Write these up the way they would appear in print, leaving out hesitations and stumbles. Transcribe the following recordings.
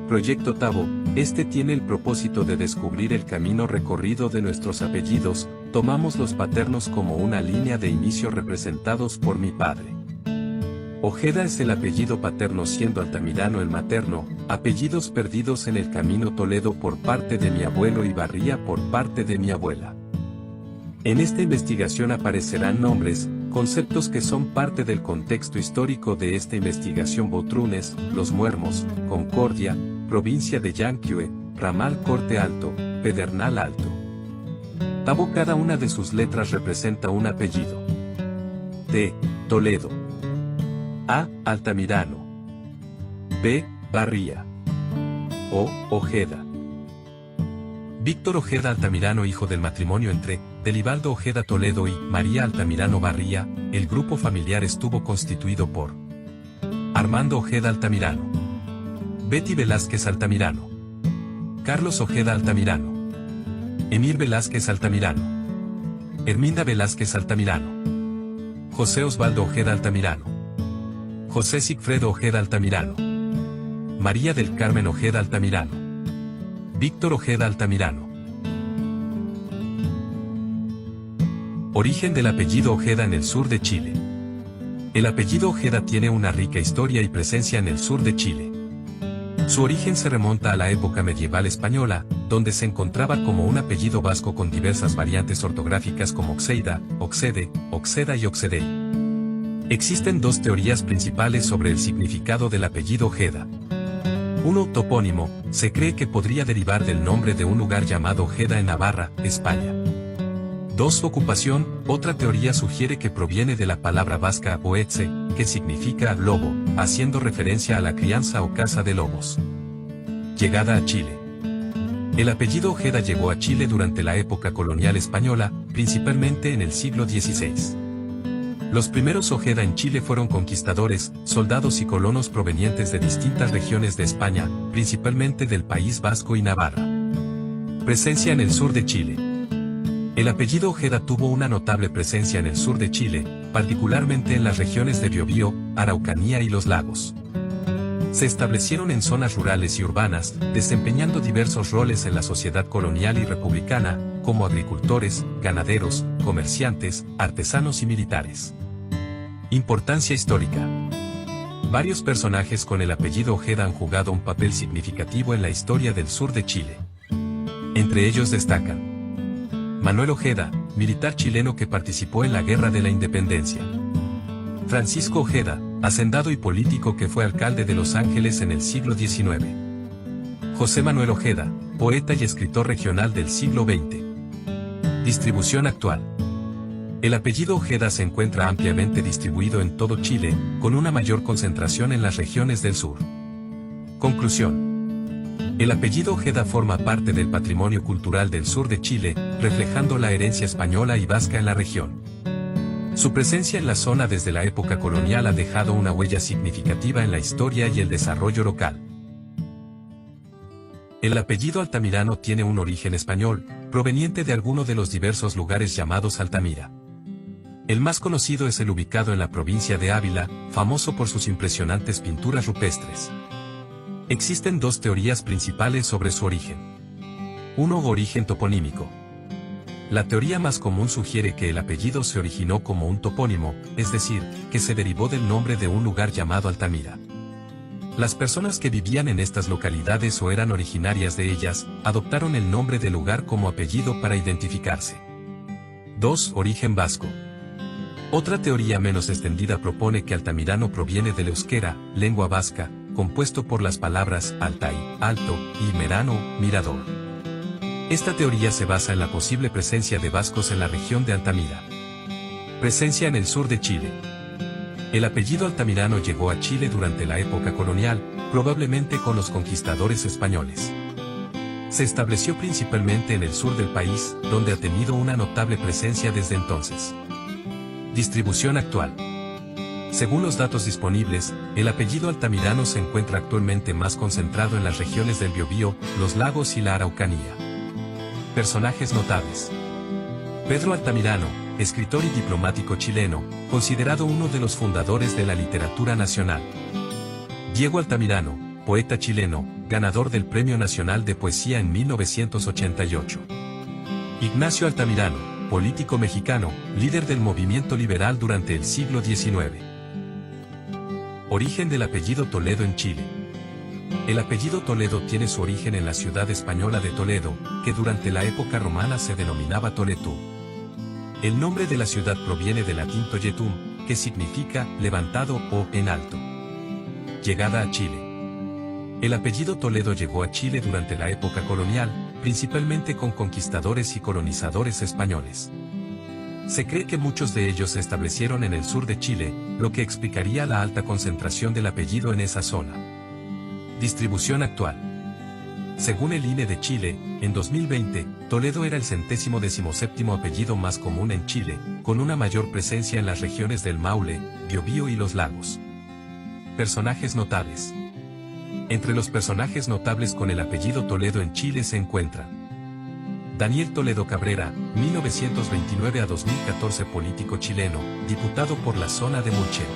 Proyecto Tabo, este tiene el propósito de descubrir el camino recorrido de nuestros apellidos. Tomamos los paternos como una línea de inicio representados por mi padre. Ojeda es el apellido paterno, siendo Altamirano el materno, apellidos perdidos en el camino. Toledo por parte de mi abuelo y Barría por parte de mi abuela. En esta investigación aparecerán nombres, conceptos que son parte del contexto histórico de esta investigación: Botrunes, Los Muermos, Concordia, provincia de Llanquihue, Ramal Corte Alto, Pedernal Alto. Tabo, cada una de sus letras representa un apellido. T. Toledo. A. Altamirano. B. Barría. O. Ojeda. Víctor Ojeda Altamirano, hijo del matrimonio entre Delibaldo Ojeda Toledo y María Altamirano Barría. El grupo familiar estuvo constituido por Armando Ojeda Altamirano, Betty Velázquez Altamirano, Carlos Ojeda Altamirano, Emil Velázquez Altamirano, Herminda Velázquez Altamirano, José Osvaldo Ojeda Altamirano, José Sigfredo Ojeda Altamirano, María del Carmen Ojeda Altamirano, Víctor Ojeda Altamirano. Origen del apellido Ojeda en el sur de Chile. El apellido Ojeda tiene una rica historia y presencia en el sur de Chile. Su origen se remonta a la época medieval española, donde se encontraba como un apellido vasco con diversas variantes ortográficas como Oxeida, Oxede, Oxeda y Oxedei. Existen dos teorías principales sobre el significado del apellido Ojeda. Uno, topónimo, se cree que podría derivar del nombre de un lugar llamado Ojeda en Navarra, España. 2. Ocupación, otra teoría sugiere que proviene de la palabra vasca oetze, que significa lobo, haciendo referencia a la crianza o caza de lobos. Llegada a Chile. El apellido Ojeda llegó a Chile durante la época colonial española, principalmente en el siglo XVI. Los primeros Ojeda en Chile fueron conquistadores, soldados y colonos provenientes de distintas regiones de España, principalmente del País Vasco y Navarra. Presencia en el sur de Chile. El apellido Ojeda tuvo una notable presencia en el sur de Chile, particularmente en las regiones de Biobío, Araucanía y los lagos. Se establecieron en zonas rurales y urbanas, desempeñando diversos roles en la sociedad colonial y republicana, como agricultores, ganaderos, comerciantes, artesanos y militares. Importancia histórica. Varios personajes con el apellido Ojeda han jugado un papel significativo en la historia del sur de Chile. Entre ellos destacan Manuel Ojeda, militar chileno que participó en la Guerra de la Independencia. Francisco Ojeda, hacendado y político que fue alcalde de Los Ángeles en el siglo XIX. José Manuel Ojeda, poeta y escritor regional del siglo XX. Distribución actual. El apellido Ojeda se encuentra ampliamente distribuido en todo Chile, con una mayor concentración en las regiones del sur. Conclusión. El apellido Ojeda forma parte del patrimonio cultural del sur de Chile, reflejando la herencia española y vasca en la región. Su presencia en la zona desde la época colonial ha dejado una huella significativa en la historia y el desarrollo local. El apellido Altamirano tiene un origen español, proveniente de alguno de los diversos lugares llamados Altamira. El más conocido es el ubicado en la provincia de Ávila, famoso por sus impresionantes pinturas rupestres. Existen dos teorías principales sobre su origen. 1. Origen toponímico. La teoría más común sugiere que el apellido se originó como un topónimo, es decir, que se derivó del nombre de un lugar llamado Altamira. Las personas que vivían en estas localidades o eran originarias de ellas, adoptaron el nombre del lugar como apellido para identificarse. 2. Origen vasco. Otra teoría menos extendida propone que Altamirano proviene del euskera, lengua vasca, compuesto por las palabras Altai, alto, y Merano, mirador. Esta teoría se basa en la posible presencia de vascos en la región de Altamira. Presencia en el sur de Chile. El apellido Altamirano llegó a Chile durante la época colonial, probablemente con los conquistadores españoles. Se estableció principalmente en el sur del país, donde ha tenido una notable presencia desde entonces. Distribución actual. Según los datos disponibles, el apellido Altamirano se encuentra actualmente más concentrado en las regiones del Biobío, los lagos y la Araucanía. Personajes notables. Pedro Altamirano, escritor y diplomático chileno, considerado uno de los fundadores de la literatura nacional. Diego Altamirano, poeta chileno, ganador del Premio Nacional de Poesía en 1988. Ignacio Altamirano, político mexicano, líder del movimiento liberal durante el siglo XIX. Origen del apellido Toledo en Chile. El apellido Toledo tiene su origen en la ciudad española de Toledo, que durante la época romana se denominaba Toletum. El nombre de la ciudad proviene del latín Toletum, que significa levantado o en alto. Llegada a Chile. El apellido Toledo llegó a Chile durante la época colonial, principalmente con conquistadores y colonizadores españoles. Se cree que muchos de ellos se establecieron en el sur de Chile, lo que explicaría la alta concentración del apellido en esa zona. Distribución actual. Según el INE de Chile, en 2020, Toledo era el 117º apellido más común en Chile, con una mayor presencia en las regiones del Maule, Biobío y los lagos. Personajes notables. Entre los personajes notables con el apellido Toledo en Chile se encuentran Daniel Toledo Cabrera, 1929 a 2014, político chileno, diputado por la zona de Mulchen.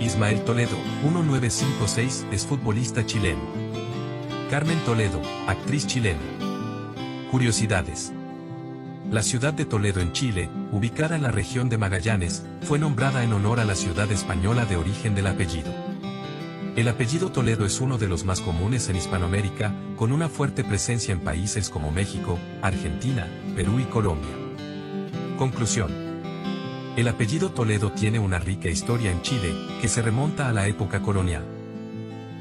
Ismael Toledo, 1956, es futbolista chileno. Carmen Toledo, actriz chilena. Curiosidades. La ciudad de Toledo en Chile, ubicada en la región de Magallanes, fue nombrada en honor a la ciudad española de origen del apellido. El apellido Toledo es uno de los más comunes en Hispanoamérica, con una fuerte presencia en países como México, Argentina, Perú y Colombia. Conclusión. El apellido Toledo tiene una rica historia en Chile, que se remonta a la época colonial.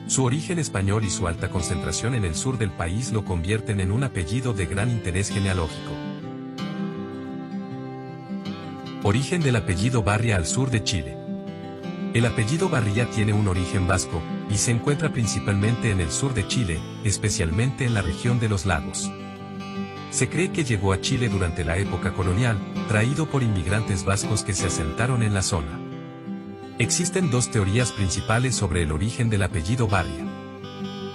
Su origen español y su alta concentración en el sur del país lo convierten en un apellido de gran interés genealógico. Origen del apellido Barria al sur de Chile. El apellido Barría tiene un origen vasco, y se encuentra principalmente en el sur de Chile, especialmente en la región de los lagos. Se cree que llegó a Chile durante la época colonial, traído por inmigrantes vascos que se asentaron en la zona. Existen dos teorías principales sobre el origen del apellido Barria.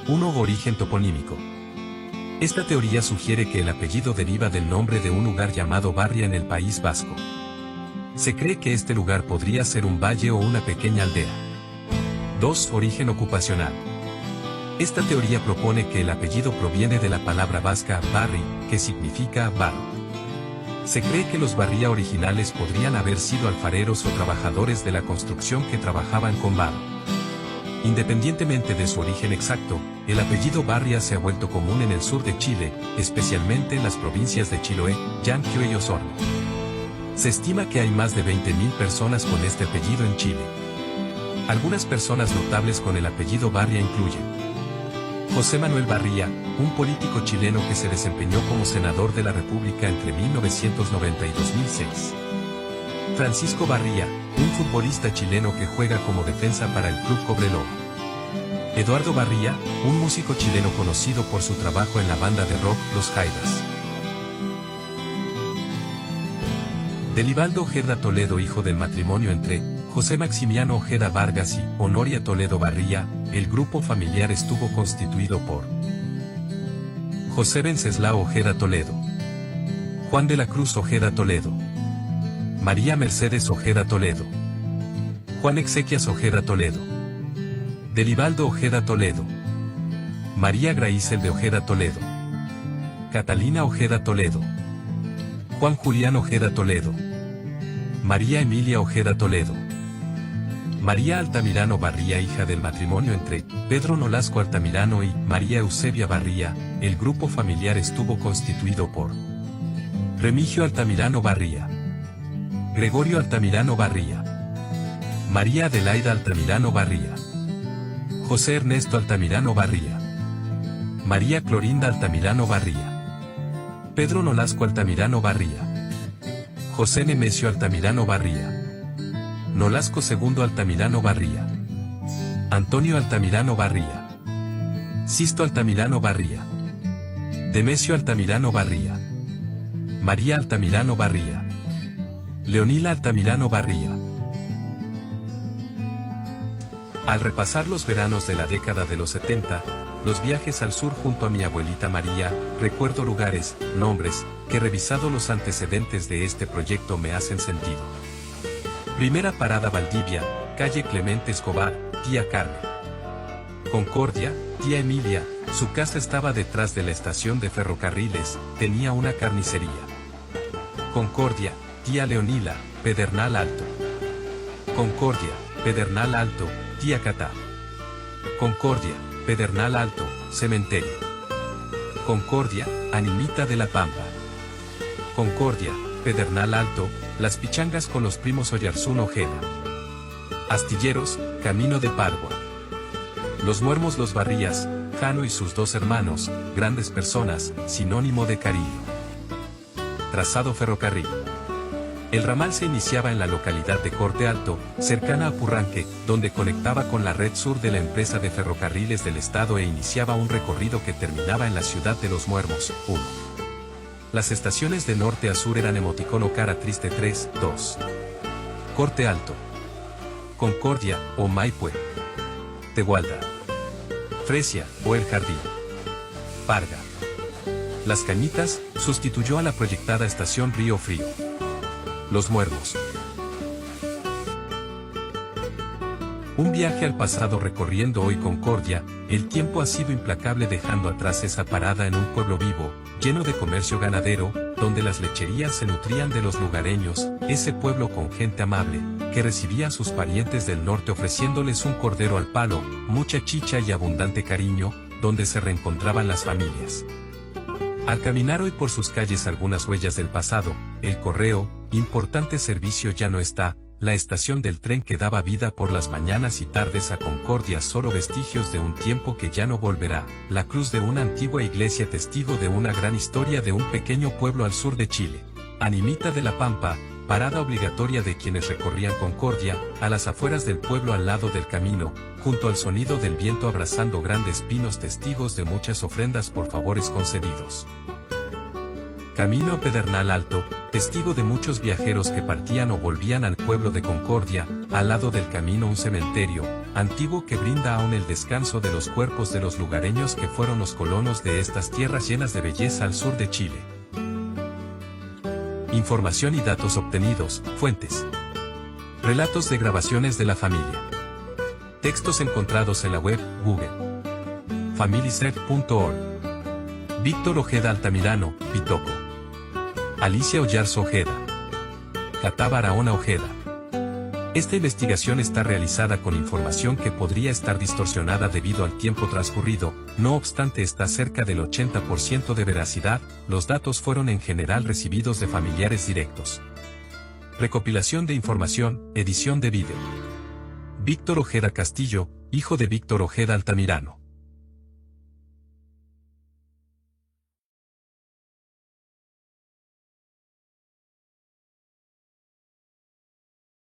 1. Origen toponímico. Esta teoría sugiere que el apellido deriva del nombre de un lugar llamado Barria en el País Vasco. Se cree que este lugar podría ser un valle o una pequeña aldea. 2. Origen ocupacional. Esta teoría propone que el apellido proviene de la palabra vasca barri, que significa barro. Se cree que los Barría originales podrían haber sido alfareros o trabajadores de la construcción que trabajaban con barro. Independientemente de su origen exacto, el apellido Barria se ha vuelto común en el sur de Chile, especialmente en las provincias de Chiloé, Yanquihue y Osorno. Se estima que hay más de 20.000 personas con este apellido en Chile. Algunas personas notables con el apellido Barria incluyen José Manuel Barría, un político chileno que se desempeñó como senador de la República entre 1990 y 2006. Francisco Barría, un futbolista chileno que juega como defensa para el Club Cobreloa. Eduardo Barría, un músico chileno conocido por su trabajo en la banda de rock Los Jaivas. Delibaldo Ojeda Toledo, hijo del matrimonio entre José Maximiano Ojeda Vargas y Honoria Toledo Barría. El grupo familiar estuvo constituido por José Venceslao Ojeda Toledo, Juan de la Cruz Ojeda Toledo, María Mercedes Ojeda Toledo, Juan Exequias Ojeda Toledo, Delibaldo Ojeda Toledo, María Graízel de Ojeda Toledo, Catalina Ojeda Toledo, Juan Julián Ojeda Toledo, María Emilia Ojeda Toledo, María Altamirano Barría, hija del matrimonio entre Pedro Nolasco Altamirano y María Eusebia Barría. El grupo familiar estuvo constituido por Remigio Altamirano Barría, Gregorio Altamirano Barría, María Adelaida Altamirano Barría, José Ernesto Altamirano Barría, María Clorinda Altamirano Barría, Pedro Nolasco Altamirano Barría, José Nemesio Altamirano Barría, Nolasco II Altamirano Barría, Antonio Altamirano Barría, Sisto Altamirano Barría, Demesio Altamirano Barría, María Altamirano Barría, Leonila Altamirano Barría. Al repasar los veranos de la década de los 70, los viajes al sur junto a mi abuelita María, recuerdo lugares, nombres, que revisado los antecedentes de este proyecto me hacen sentido. Primera parada Valdivia, calle Clemente Escobar, tía Carmen. Concordia, tía Emilia, su casa estaba detrás de la estación de ferrocarriles, tenía una carnicería. Concordia, tía Leonila, Pedernal Alto. Concordia, Pedernal Alto, tía Catá. Concordia, Pedernal Alto, cementerio. Concordia, Animita de la Pampa. Concordia, Pedernal Alto, las pichangas con los primos Oyarzún Ojeda. Astilleros, camino de Padua. Los Muermos Los Barrías, Jano y sus dos hermanos, grandes personas, sinónimo de cariño. Trazado ferrocarril. El ramal se iniciaba en la localidad de Corte Alto, cercana a Purranque, donde conectaba con la red sur de la empresa de ferrocarriles del estado e iniciaba un recorrido que terminaba en la ciudad de Los Muermos. 1. Las estaciones de norte a sur eran Emoticono Cara Triste 3, 2. Corte Alto. Concordia, o Maipue. Tegualda. Fresia, o El Jardín. Parga. Las Cañitas, sustituyó a la proyectada estación Río Frío. Los Muermos. Un viaje al pasado recorriendo hoy Concordia, el tiempo ha sido implacable dejando atrás esa parada en un pueblo vivo, lleno de comercio ganadero, donde las lecherías se nutrían de los lugareños, ese pueblo con gente amable, que recibía a sus parientes del norte ofreciéndoles un cordero al palo, mucha chicha y abundante cariño, donde se reencontraban las familias. Al caminar hoy por sus calles algunas huellas del pasado, el correo, importante servicio ya no está, la estación del tren que daba vida por las mañanas y tardes a Concordia solo vestigios de un tiempo que ya no volverá, la cruz de una antigua iglesia testigo de una gran historia de un pequeño pueblo al sur de Chile. Animita de la Pampa, parada obligatoria de quienes recorrían Concordia, a las afueras del pueblo al lado del camino, junto al sonido del viento abrazando grandes pinos testigos de muchas ofrendas por favores concedidos. Camino a Pedernal Alto, testigo de muchos viajeros que partían o volvían al pueblo de Concordia, al lado del camino un cementerio, antiguo que brinda aún el descanso de los cuerpos de los lugareños que fueron los colonos de estas tierras llenas de belleza al sur de Chile. Información y datos obtenidos, fuentes. Relatos de grabaciones de la familia. Textos encontrados en la web, Google. FamilySearch.org. Víctor Ojeda Altamirano, Pitoco. Alicia Oyarzo Ojeda. Catá Barahona Ojeda. Esta investigación está realizada con información que podría estar distorsionada debido al tiempo transcurrido, no obstante está cerca del 80% de veracidad, los datos fueron en general recibidos de familiares directos. Recopilación de información, edición de vídeo. Víctor Ojeda Castillo, hijo de Víctor Ojeda Altamirano.